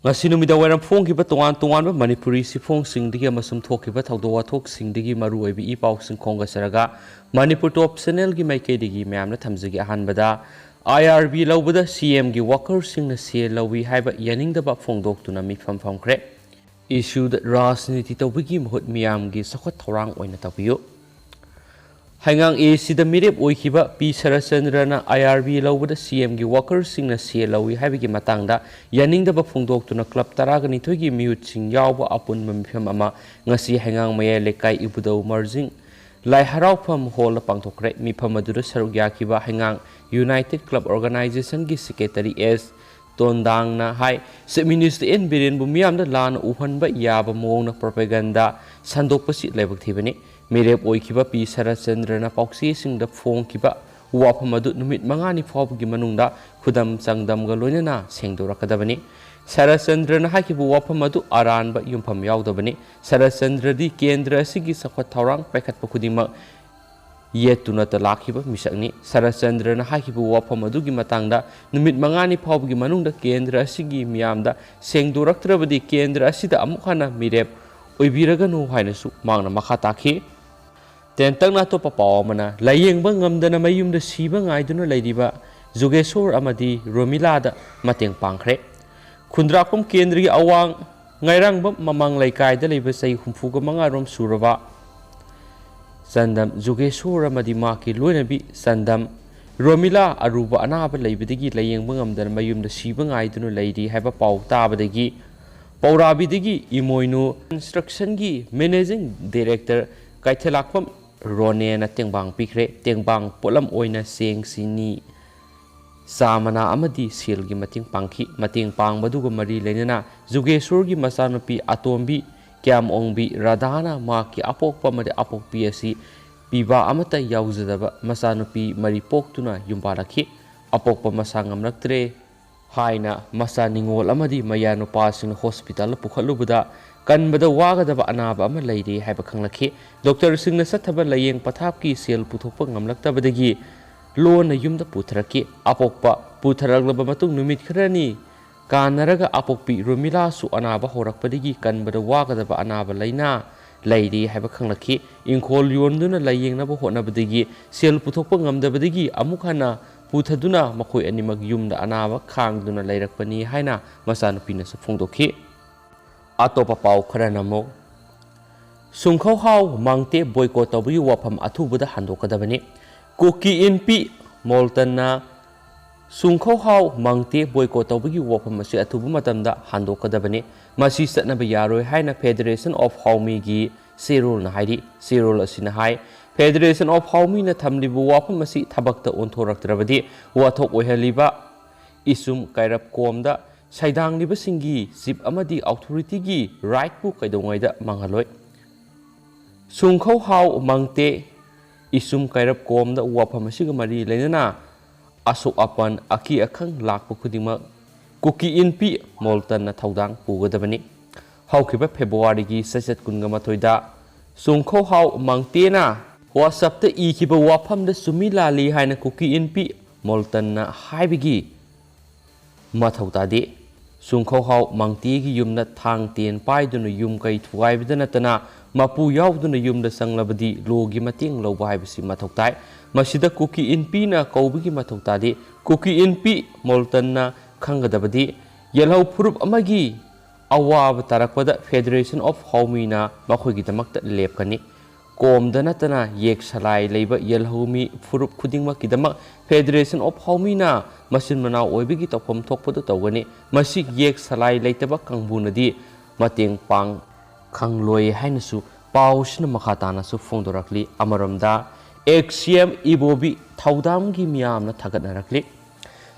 ngasi numida wairam phongkiba tongan Manipuri sifongsingdagi amasum thokkiba thawdok wathokingdagi maru oibi I pausing khongasaraga Manipur top channel gi maikeidagi mayamna thamjagi ahanbada IRB lawbada CM gi worker singna se lawi haiba yaningdaba phongdoktuna mifam famkhre issue that rajniti tawbigi mahut miyam gi sakhwat thorang oina tabiyo Hangang A sida mirep oikiba P Sarachandrana IRB lawbada CM gi worker singna se lawi haibigi matangda yaningdaba phongdoktuna club taragani thoigi mute sing yawba apun mamifam ama ngasi hangang maya lekai ibudau merging Lai Haraupam Hall Pangtokre mifam adura saruk yakiba hangang United Club Organization gi Secretary S Tondang na hai se minister en birin bu miyamda lan uhanba yaba mawna propaganda sandokpasi lebak thibani mirep oikiba P Sarachandrana pauksi singda phongkiba wafam adu numit mangani phawgi manungda khudam changdamga loinana sengdorakadabani Sarachandrana hakibu wafam adu aranba yumpham yaudabani Sarachandradi kendra asigi sakhwat thawrang paikhatpa khudima yetuna ta lakhiba misakni Sarachandrana hakibu wafam adugi matangda numit mangani phawgi manungda kendra asigi miyamda sengdoraktrabadi kendra asida amukhana mirep oibiraganu hainasu mangna makha takhi Tentangna to papawamana Layengba Ngamdana Mayumda Siba Ngaina Laydiba Jugeshor amadi Romila da mateng pangkhre Kundrakum kendri awang ngairangba mamang laikai da leba sai humfuga mangarom suraba Sandam Jugeshor amadi maki loinabi Sandam Romila aruba anaba laibadigi Layengba Ngamdana Mayumda Siba Ngaina Laydi haiba paw tabadagi Paurabidigi imoinu construction gi managing director Kaithelakpam Rone na tengbang pikre tengbang polam oina seng sini samana amadi silgi mating pangki mating pang baduga mari lenana Jugeshor gi masanupi atombi kyam ongbi radhana ma ki apokpa mari apokpi asi piba amata yauzadaba masanupi mari poktuna yumbarakhi apokpa masangamnaktre haina masa ningol amadi mayano pasing hospital pukhalubuda Kanbada wagadaba anaba ama layri haiba khanglakhi Dr. Singna sathaba layeng pathapki sel puthokpa ngamlaktabadagi lona yumda putharaki apokpa putharaglaba matung numit kharani kanaraga apokpi Romila su anaba horakpadagi kanbada wagadaba anaba laina layri haiba khanglakhi ingkhol yonduna layengnaba honabadagi sel puthokpa ngamdabadagi amukhana puthaduna makhoi animak yumda anaba khangduna layrakpani haina masanupina sa phongdokhi Atopa pau kharanamo Sungkhau hau mangte boycott tawbi wafam athubada handokadabani Koki NP Moltana Sungkhau hau mangte boycott tawbi wafam asi athubu matamda handokadabani masi satnaba yaroi haina Federation of Haumi gi serol na hairi serol asina hai Federation of Haumi na thamlibu wafam asi thabakta onthoraktrabadi wathok oihaliba isum kairap komda Saidang liba singi zip amadi authority gi right pu kaidongaida mangaloi Sungkhau hau mangte isum kairap kom da wafam asiga mari lenana asok apan aki akhang lakpa khudima Koki NP Moltan na thaudang pugadabani haukiba February gi sachet kunga mathoida Sungkhau hau mangte na WhatsApp ta ikiba wafam da sumilali haina Koki NP Moltan na haibigi mathautade Sungkhau hau mangti gi yumna thang ten paiduna yum kai thuaibidana tana mapu yauduna yumda sanglabadi logi mating loba haibisi mathoktai masida Koki NP na kaubigi mathoktade Koki NP Moltan na khangadabadi yelhau phurup amagi awab tarakpada Federation of Haumi na makhoigi damakta lepkani komdana tana yek salai leiba yelhaumi phurup khudingma kidamak Federation of Haumi na masin manau oibigi topom thokpadu tawgani masik yek salai leitaba kangbunadi mateng pang khangloi hainasu pausna makhatana su phongdorakli amaramda XCM ibobi thaudamgi miyamna thagatnarakli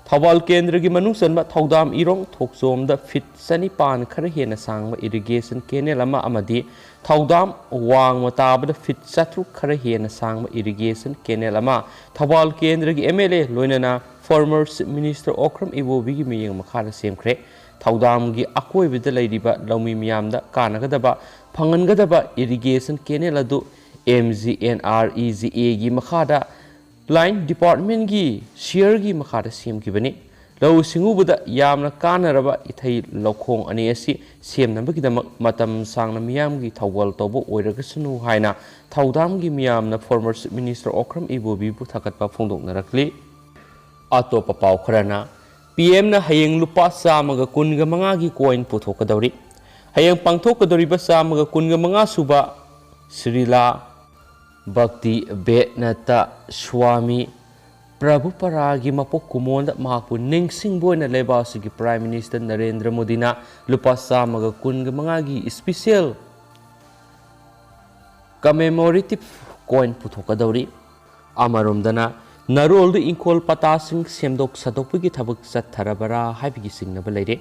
Thawal Kendra gi manungsanba thaudam irong thokchomda fit sanipan khara hena sangma irrigation canal ama amadi thaudam wangma tabada fit satru khara hena sangma irrigation canal ama Thawal Kendra gi MLA loinana former minister Okram Ibobi gi miyeng makhara semkhre thaudam gi akoibida leiriba laumi miyamda kanagadaba phangangadaba irrigation canal adu MGNREGA gi makhada Line Department gi share gi makhada sem ki bani ꯂꯧꯎ ꯁꯤꯡꯎꯕꯗ ꯌꯥꯝꯅ ꯀꯥꯟꯅꯔꯕ ꯏꯊꯩ ꯂꯧꯈꯣꯡ ꯑꯅꯤ ꯑꯁꯤ ꯁꯦꯝꯅꯕꯒꯤꯗꯃꯛ ꯃꯇꯝ ꯁꯥꯡꯅ ꯃꯤꯌꯥꯝꯒꯤ ꯊꯧꯒꯜ ꯇꯧꯕ ꯑꯣꯏꯔꯒꯁꯅꯨ ꯍꯥꯏꯅ ꯊꯧꯗꯥꯝꯒꯤ ꯃꯤꯌꯥꯝꯅ ꯐꯣꯔꯃꯔ ꯆꯤꯐ ꯃꯤꯅꯤꯁꯇꯔ ꯑꯣꯀ꯭ꯔꯝ ꯏꯕꯣꯕꯤꯕꯨ ꯊꯥꯒꯠꯄ ꯐꯣꯡꯗꯣꯛꯅꯔꯛꯂꯤ꯫ ꯑꯇꯣꯞꯄ ꯄꯥꯎ ꯈꯔꯅ ꯄꯤꯑꯦꯝꯅ ꯍꯌꯦꯡ ꯂꯨꯄꯥ 115ꯒꯤ ꯀꯣꯏꯟ ꯄꯨꯊꯣꯛꯀꯗꯧꯔꯤ꯫ ꯍꯌꯦꯡ ꯄꯥꯡꯊꯣꯛꯀꯗꯧꯔꯤꯕ 115 ꯁꯨꯕ ꯁ꯭ꯔꯤꯂꯥ ꯚꯛꯇꯤ ꯕꯦꯗꯅꯇ ꯁ꯭ꯋꯥꯃꯤ ꯄ꯭ꯔꯚꯨꯄꯥꯔꯥꯒꯤ ꯃꯄꯣꯛ ꯀꯨꯝꯑꯣꯟꯗ ꯃꯍꯥꯛꯄꯨ ꯅꯤꯡꯁꯤꯡꯕ ꯑꯣꯏꯅ ꯂꯩꯕꯥꯛ ꯑꯁꯤꯒꯤ ꯄ꯭ꯔꯥꯏꯝ ꯃꯤꯅꯤꯁꯇꯔ ꯅꯔꯦꯟꯗ꯭ꯔ ꯃꯣꯗꯤꯅ ꯂꯨꯄꯥ 115ꯒꯤ ꯁ꯭ꯄꯤꯁꯤꯌꯦꯜ ꯀꯃꯦꯃꯣꯔꯦꯇꯤꯚ ꯀꯣꯏꯟ ꯄꯨꯊꯣꯛꯀꯗꯧꯔꯤ꯫ ꯑꯃꯔꯣꯝꯗꯅ ꯅꯔꯣꯜꯗ ꯏꯪꯈꯣꯜ ꯄꯇꯥꯁꯤꯡ ꯁꯦꯝꯗꯣꯛ ꯁꯥꯗꯣꯛꯄꯒꯤ ꯊꯕꯛ ꯆꯠꯊꯔꯕꯔꯥ ꯍꯥꯏꯕꯒꯤ ꯆꯤꯡꯅꯕ ꯂꯩꯔꯦ꯫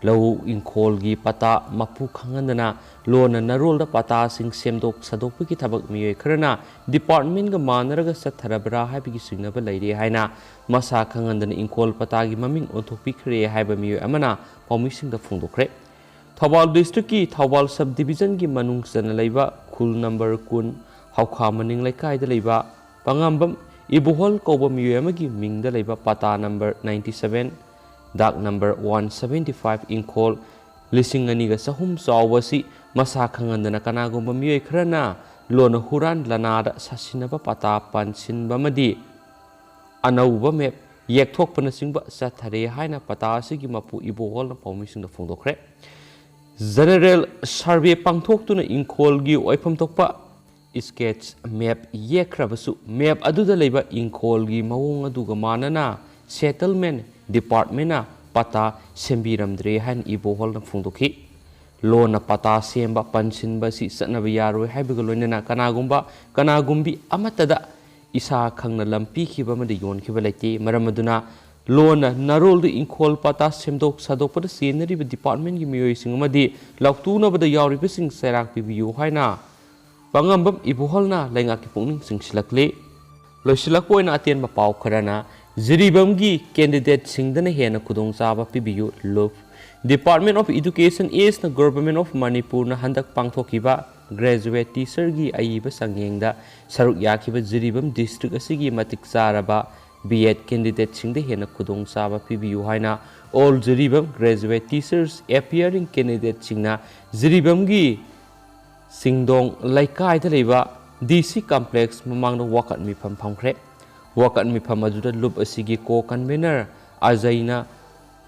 ꯂꯧ ꯏꯪꯈꯣꯜꯒꯤ ꯄꯇꯥ ꯃꯄꯨ ꯈꯪꯍꯟꯗꯅ ꯂꯣꯟꯅ ꯅꯔꯣꯜꯗ ꯄꯇꯥꯁꯤꯡ ꯁꯦꯝꯗꯣꯛ ꯁꯥꯗꯣꯛꯄꯒꯤ ꯊꯕꯛ ꯃꯤꯑꯣꯏ ꯈꯔꯅ ꯗꯤꯄꯥꯔꯠꯃꯦꯟꯠꯒ ꯃꯥꯟꯅꯔꯒ ꯆꯠꯊꯔꯕꯔꯥ ꯍꯥꯏꯕꯒꯤ ꯆꯤꯡꯅꯕ ꯂꯩꯔꯦ ꯍꯥꯏꯅ ꯃꯁꯥ ꯈꯪꯍꯟꯗꯅ ꯏꯪꯈꯣꯜ ꯄꯇꯥꯒꯤ ꯃꯃꯤꯡ ꯑꯣꯟꯊꯣꯛꯄꯤꯈ꯭ꯔꯦ ꯍꯥꯏꯕ ꯃꯤꯑꯣꯏ ꯑꯃꯅ ꯄꯥꯎꯃꯤꯁꯤꯡꯗ ꯐꯣꯡꯗꯣꯛꯈ꯭ꯔꯦ꯫ ꯊꯧꯕꯥꯜ ꯗꯤꯁꯇ꯭ꯔꯤꯛꯀꯤ ꯊꯧꯕꯥꯜ ꯁꯕ ꯗꯤꯕꯤꯖꯟꯒꯤ ꯃꯅꯨꯡ ꯆꯟꯅ ꯂꯩꯕ ꯈꯨꯜ ꯅꯝꯕꯔ 10 ꯍꯧꯈꯥ ꯃꯅꯤꯡ ꯂꯩꯀꯥꯏꯗ ꯂꯩꯕ ꯄꯉꯥꯝꯕꯝ ꯏꯕꯣꯍꯜ ꯀꯧꯕ ꯃꯤꯑꯣꯏ ꯑꯃꯒꯤ ꯃꯤꯡꯗ ꯂꯩꯕ ꯄꯇꯥ ꯅꯝꯕꯔ 97 ꯗꯥꯛ ꯅꯝꯕꯔ 175 ꯏꯪꯈꯣꯜ 2,300 ꯆꯥꯎꯕ ꯑꯁꯤ ꯃꯁꯥ ꯈꯪꯍꯟꯗꯅ ꯀꯅꯥꯒꯨꯝꯕ ꯃꯤꯑꯣꯏ ꯈꯔꯅ ꯂꯣꯟꯅ ꯍꯨꯔꯥꯟ ꯂꯅꯥꯗ ꯁꯥꯁꯤꯟꯅꯕ ꯄꯇꯥ ꯄꯥꯟꯁꯤꯟꯕ ꯑꯃꯗꯤ ꯑꯅꯧꯕ ꯃꯦꯞ ꯌꯦꯛꯊꯣꯛꯄꯅꯆꯤꯡꯕ ꯆꯠꯊꯔꯦ ꯍꯥꯏꯅ ꯄꯇꯥ ꯑꯁꯤꯒꯤ ꯃꯄꯨ ꯏꯕꯣꯍꯜꯅ ꯄꯥꯎꯃꯤꯁꯤꯡꯗ ꯐꯣꯡꯗꯣꯛꯈ꯭ꯔꯦ꯫ ꯖꯦꯅꯔꯦꯜ ꯁꯔꯚꯦ ꯄꯥꯡꯊꯣꯛꯇꯨꯅ ꯏꯪꯈꯣꯜꯒꯤ ꯑꯣꯏꯐꯝ ꯊꯣꯛꯄ ꯁ꯭ꯀꯦꯠꯆ ꯃꯦꯞ ꯌꯦꯛꯈ꯭ꯔꯕꯁꯨ ꯃꯦꯞ ꯑꯗꯨꯗ ꯂꯩꯕ ꯏꯪꯈꯣꯜꯒꯤ ꯃꯑꯣꯡ ꯑꯗꯨꯒ ꯃꯥꯟꯅꯅ ꯁꯦꯇꯜꯃꯦꯟꯠ ꯗꯤꯄꯥꯔꯠꯃꯦꯟꯠꯅ ꯄꯇꯥ ꯁꯦꯝꯕꯤꯔꯝꯗ꯭ꯔꯦ ꯍꯥꯏꯅ ꯏꯕꯣꯍꯜꯅ ꯐꯣꯡꯗꯣꯛꯈꯤ꯫ ꯂꯣꯟꯅ ꯄꯇꯥ ꯁꯦꯝꯕ ꯄꯟꯁꯤꯟꯕ ꯑꯁꯤ ꯆꯠꯅꯕ ꯌꯥꯔꯣꯏ ꯍꯥꯏꯕꯒ ꯂꯣꯏꯅꯅ ꯀꯅꯥꯒꯨꯝꯕꯤ ꯑꯃꯠꯇꯗ ꯏꯁꯥ ꯈꯪꯅ ꯂꯝ ꯄꯤꯈꯤꯕ ꯑꯃꯗꯤ ꯌꯣꯟꯈꯤꯕ ꯂꯩꯇꯦ꯫ ꯃꯔꯝ ꯑꯗꯨꯅ ꯂꯣꯟꯅ ꯅꯔꯣꯜꯗ ꯏꯪꯈꯣꯜ ꯄꯇꯥ ꯁꯦꯝꯗꯣꯛ ꯁꯥꯗꯣꯛꯄꯗ ꯆꯦꯟꯅꯔꯤꯕ ꯗꯤꯄꯥꯔꯠꯃꯦꯟꯠꯒꯤ ꯃꯤꯑꯣꯏꯁꯤꯡ ꯑꯃꯗꯤ ꯂꯥꯎꯇꯨꯅꯕꯗ ꯌꯥꯎꯔꯤꯕꯁꯤꯡ ꯆꯩꯔꯥꯛ ꯄꯤꯕꯤꯌꯨ ꯍꯥꯏꯅ ꯄꯉꯥꯝꯕꯝ ꯏꯕꯣꯍꯜꯅ ꯂꯩꯉꯥꯛꯀꯤ ꯄꯨꯛꯅꯤꯡ ꯆꯤꯡꯁꯤꯜꯂꯛꯂꯤ꯫ ꯂꯣꯏꯁꯤꯜꯂꯛꯄ ꯑꯣꯏꯅ ꯑꯇꯦꯟꯕ ꯄꯥꯎ ꯈꯔꯅ ꯖꯤꯔꯤꯕꯝꯒꯤ ꯀꯦꯟꯗꯤꯗꯦꯠꯁꯤꯡꯗꯅ ꯍꯦꯟꯅ ꯈꯨꯗꯣꯡꯆꯥꯕ ꯄꯤꯕꯤꯌꯨ ꯂꯨꯞ ꯗꯤꯄꯥꯔꯠꯃꯦꯟꯠ ꯑꯣꯐ ꯏꯗꯨꯀꯦꯁꯟ ꯑꯦꯁꯅ ꯒꯚꯔꯟꯃꯦꯟꯠ ꯑꯣꯐ ꯃꯅꯤꯄꯨꯔꯅ ꯍꯟꯗꯛ ꯄꯥꯡꯊꯣꯛꯈꯤꯕ ꯒ꯭ꯔꯦꯖꯨꯑꯦꯠ ꯇꯤꯆꯔꯒꯤ ꯑꯏꯕ ꯆꯥꯡꯌꯦꯡꯗ ꯁꯔꯨꯛ ꯌꯥꯈꯤꯕ ꯖꯤꯔꯤꯕꯝ ꯗꯤꯁꯇ꯭ꯔꯤꯛ ꯑꯁꯤꯒꯤ ꯃꯇꯤꯛ ꯆꯥꯔꯕ B.Ed ꯀꯦꯟꯗꯤꯗꯦꯠꯁꯤꯡꯗ ꯍꯦꯟꯅ ꯈꯨꯗꯣꯡꯆꯥꯕ ꯄꯤꯕꯤꯌꯨ ꯍꯥꯏꯅ ꯑꯣꯜ ꯖꯤꯔꯤꯕꯝ ꯒ꯭ꯔꯦꯖꯨꯑꯦꯠ ꯇꯤꯆꯔꯁ ꯑꯦꯄꯤꯌꯔꯤꯡ ꯀꯦꯟꯗꯤꯗꯦꯠꯁꯤꯡꯅ ꯖꯤꯔꯤꯕꯝꯒꯤ ꯁꯤꯡꯗꯣꯡ ꯂꯩꯀꯥꯏꯗ ꯂꯩꯕ DC ꯀꯝꯄ꯭ꯂꯦꯛꯁ ꯃꯃꯥꯡꯗ ꯋꯥꯀꯠ ꯃꯤꯐꯝ ꯐꯝꯈ꯭ꯔꯦ꯫ ꯋꯥꯀꯠ ꯃꯤꯐꯝ ꯑꯗꯨꯗ ꯂꯨꯞ ꯑꯁꯤꯒꯤ ꯀꯣ-ꯀꯟꯚꯦꯅꯔ ꯑꯖꯩꯅ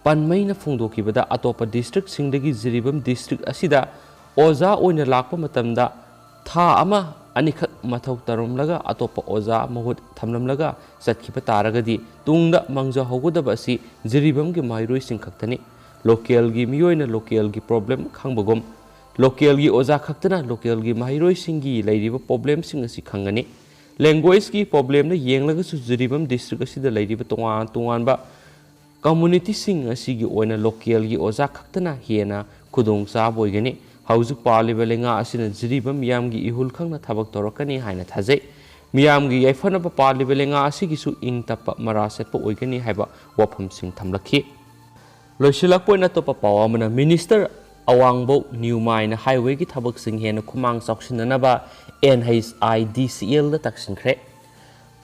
ꯄꯟꯃꯩꯅ ꯐꯣꯡꯗꯣꯛꯈꯤꯕꯗ ꯑꯇꯣꯞꯄ ꯗꯤꯁꯇ꯭ꯔꯤꯛꯁꯤꯡꯗꯒꯤ ꯖꯤꯔꯤꯕꯝ ꯗꯤꯁꯇ꯭ꯔꯤꯛ ꯑꯁꯤꯗ ꯑꯣꯖꯥ ꯑꯣꯏꯅ ꯂꯥꯛꯄ ꯃꯇꯝꯗ ꯊꯥ ꯑꯃ ꯑꯅꯤꯈꯛ ꯃꯊꯧ ꯇꯧꯔꯝꯂꯒ ꯑꯇꯣꯞꯄ ꯑꯣꯖꯥ ꯃꯍꯨꯠ ꯊꯝꯂꯝꯂꯒ ꯆꯠꯈꯤꯕ ꯇꯥꯔꯒꯗꯤ ꯇꯨꯡꯗ ꯃꯥꯡꯖꯍꯧꯒꯗꯕ ꯑꯁꯤ ꯖꯤꯔꯤꯕꯝꯒꯤ ꯃꯍꯩꯔꯣꯏꯁꯤꯡ ꯈꯛꯇꯅꯤ꯫ ꯂꯣꯀꯦꯜꯒꯤ ꯃꯤꯑꯣꯏꯅ ꯂꯣꯀꯦꯜꯒꯤ ꯄ꯭ꯔꯣꯕ꯭ꯂꯦꯝ ꯈꯪꯕꯒꯨꯝ ꯂꯣꯀꯦꯜꯒꯤ ꯑꯣꯖꯥ ꯈꯛꯇꯅ ꯂꯣꯀꯦꯜꯒꯤ ꯃꯍꯩꯔꯣꯏꯁꯤꯡꯒꯤ ꯂꯩꯔꯤꯕ ꯄ꯭ꯔꯣꯕ꯭ꯂꯦꯝꯁꯤꯡ ꯑꯁꯤ ꯈꯪꯒꯅꯤ꯫ ꯂꯦꯡꯒ꯭ꯋꯦꯖꯀꯤ ꯄ꯭ꯔꯣꯕ꯭ꯂꯦꯝꯅ ꯌꯦꯡꯂꯒꯁꯨ ꯖꯤꯔꯤꯕꯝ ꯗꯤꯁꯇ꯭ꯔꯤꯛ ꯑꯁꯤꯗ ꯂꯩꯔꯤꯕ ꯇꯣꯉꯥꯟ ꯇꯣꯉꯥꯟꯕ ꯀꯝꯃꯨꯅꯤꯇꯤꯁꯤꯡ ꯑꯁꯤꯒꯤ ꯑꯣꯏꯅ ꯂꯣꯀꯦꯜꯒꯤ ꯑꯣꯖꯥ ꯈꯛꯇꯅ ꯍꯦꯟꯅ ꯈꯨꯗꯣꯡꯆꯥꯕ ꯑꯣꯏꯒꯅꯤ꯫ ꯍꯧꯖꯤꯛ ꯄꯥꯜꯂꯤꯕ ꯂꯩꯉꯥꯛ ꯑꯁꯤꯅ ꯖꯤꯔꯤꯕꯝ ꯃꯤꯌꯥꯝꯒꯤ ꯏꯍꯨꯜ ꯈꯪꯅ ꯊꯕꯛ ꯇꯧꯔꯛꯀꯅꯤ ꯍꯥꯏꯅ ꯊꯥꯖꯩ꯫ ꯃꯤꯌꯥꯝꯒꯤ ꯌꯥꯏꯐꯅꯕ ꯄꯥꯜꯂꯤꯕ ꯂꯩꯉꯥꯛ ꯑꯁꯤꯒꯤꯁꯨ ꯏꯪ ꯇꯞꯄ ꯃꯔꯥ ꯆꯠꯄ ꯑꯣꯏꯒꯅꯤ ꯍꯥꯏꯕ ꯋꯥꯐꯝꯁꯤꯡ ꯊꯝꯂꯛꯈꯤ꯫ ꯂꯣꯏꯁꯤꯜꯂꯛꯄ ꯑꯣꯏꯅ ꯑꯇꯣꯞꯄ ꯄꯥꯎ ꯑꯃꯅ ꯃꯤꯅꯤꯁꯇꯔ ꯑꯋꯥꯡꯕꯧ ꯅ꯭ꯌꯨꯃꯥꯏꯅ ꯍꯥꯏꯋꯦꯒꯤ ꯊꯕꯛꯁꯤꯡ ꯍꯦꯟꯅ ꯈꯨꯃꯥꯡ ꯆꯥꯎꯁꯤꯟꯅꯅꯕ NHIDCLꯗ ꯇꯛꯁꯤꯟꯈ꯭ꯔꯦ꯫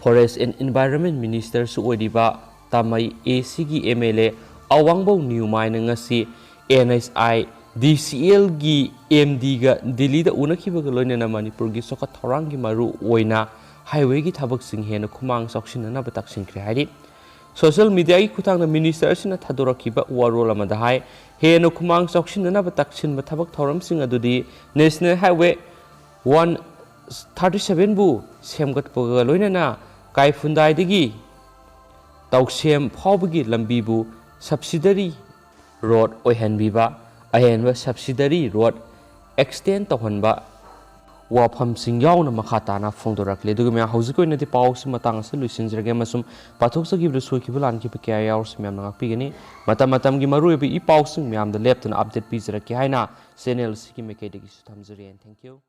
ꯐꯣꯔꯦꯁꯠ ꯑꯦꯟ ꯏꯟꯚꯥꯏꯔꯟꯃꯦꯟꯠ ꯃꯤꯅꯤꯁꯇꯔꯁꯨ ꯑꯣꯏꯔꯤꯕ ꯇꯥꯃꯩ ACꯒꯤ MLA ꯑꯋꯥꯡꯕꯧ ꯅ꯭ꯌꯨꯃꯥꯏꯅ ꯉꯁꯤ NHIDCLꯒꯤ MDꯒ ꯗꯤꯜꯂꯤꯗ ꯎꯅꯈꯤꯕꯒ ꯂꯣꯏꯅꯅ ꯃꯅꯤꯄꯨꯔꯒꯤ ꯆꯥꯎꯈꯠ ꯊꯧꯔꯥꯡꯒꯤ ꯃꯔꯨ ꯑꯣꯏꯅ ꯍꯥꯏꯋꯦꯒꯤ ꯊꯕꯛꯁꯤꯡ ꯍꯦꯟꯅ ꯈꯨꯃꯥꯡ ꯆꯥꯎꯁꯤꯟꯅꯅꯕ ꯇꯛꯁꯤꯟꯈ꯭ꯔꯦ ꯍꯥꯏꯔꯤ꯫ ꯁꯣꯁꯤꯌꯦꯜ ꯃꯤꯗꯤꯌꯥꯒꯤ ꯈꯨꯠꯊꯥꯡꯗ ꯃꯤꯅꯤꯁꯇꯔ ꯑꯁꯤꯅ ꯊꯥꯗꯣꯔꯛꯈꯤꯕ ꯋꯥꯔꯣꯜ ꯑꯃꯗ ꯍꯥꯏ ꯍꯦꯟꯅ ꯈꯨꯃꯥꯡ ꯆꯥꯎꯁꯤꯟꯅꯅꯕ ꯇꯛꯁꯤꯟꯕ ꯊꯕꯛ ꯊꯧꯔꯝꯁꯤꯡ ꯑꯗꯨꯗꯤ ꯅꯦꯁꯅꯦꯜ ꯍꯥꯏꯋꯦ 137ꯕꯨ ꯁꯦꯝꯒꯠꯄꯒ ꯂꯣꯏꯅꯅ ꯀꯥꯏꯐꯨꯟꯗꯥꯏꯗꯒꯤ ꯇꯧꯁꯦꯝ ꯐꯥꯎꯕꯒꯤ ꯂꯝꯕꯤꯕꯨ ꯁꯕꯁꯤꯗꯔꯤ ꯔꯣꯗ ꯑꯣꯏꯍꯟꯕꯤꯕ, ꯑꯍꯦꯟꯕ ꯁꯕꯁꯤꯗꯔꯤ ꯔꯣꯗ ꯑꯦꯛꯁꯇꯦꯟ ꯇꯧꯍꯟꯕ ꯋꯥꯐꯝꯁꯤꯡ ꯌꯥꯎꯅ ꯃꯈꯥ ꯇꯥꯅ ꯐꯣꯡꯗꯣꯔꯛꯂꯤ꯫ ꯑꯗꯨꯒ ꯃꯌꯥꯝ ꯍꯧꯖꯤꯛ ꯑꯣꯏꯅꯗꯤ ꯄꯥꯎꯁꯤ ꯃꯇꯥꯡ ꯑꯁꯤ ꯂꯣꯏꯁꯤꯟꯖꯔꯒꯦ ꯑꯃꯁꯨꯡ ꯄꯥꯊꯣꯛꯆꯈꯤꯕꯗ ꯁꯣꯏꯈꯤꯕ ꯂꯥꯟꯈꯤꯕ ꯀꯌꯥ ꯌꯥꯎꯔꯁꯨ ꯃꯌꯥꯝꯅ ꯉꯥꯛꯄꯤꯒꯅꯤ꯫ ꯃꯇꯝꯒꯤ ꯃꯔꯨꯑꯣꯏꯕ ꯄꯥꯎꯁꯤꯡ ꯃꯌꯥꯝꯗ ꯂꯦꯞꯇꯅ ꯑꯞꯗꯦꯠ ꯄꯤꯖꯔꯛꯀꯦ ꯍꯥꯏꯅ ꯆꯦꯅꯦꯜ ꯑꯁꯤꯒꯤ ꯃꯥꯏꯀꯩꯗꯒꯤꯁꯨ ꯊꯝꯖꯔꯤ꯫ Thank you.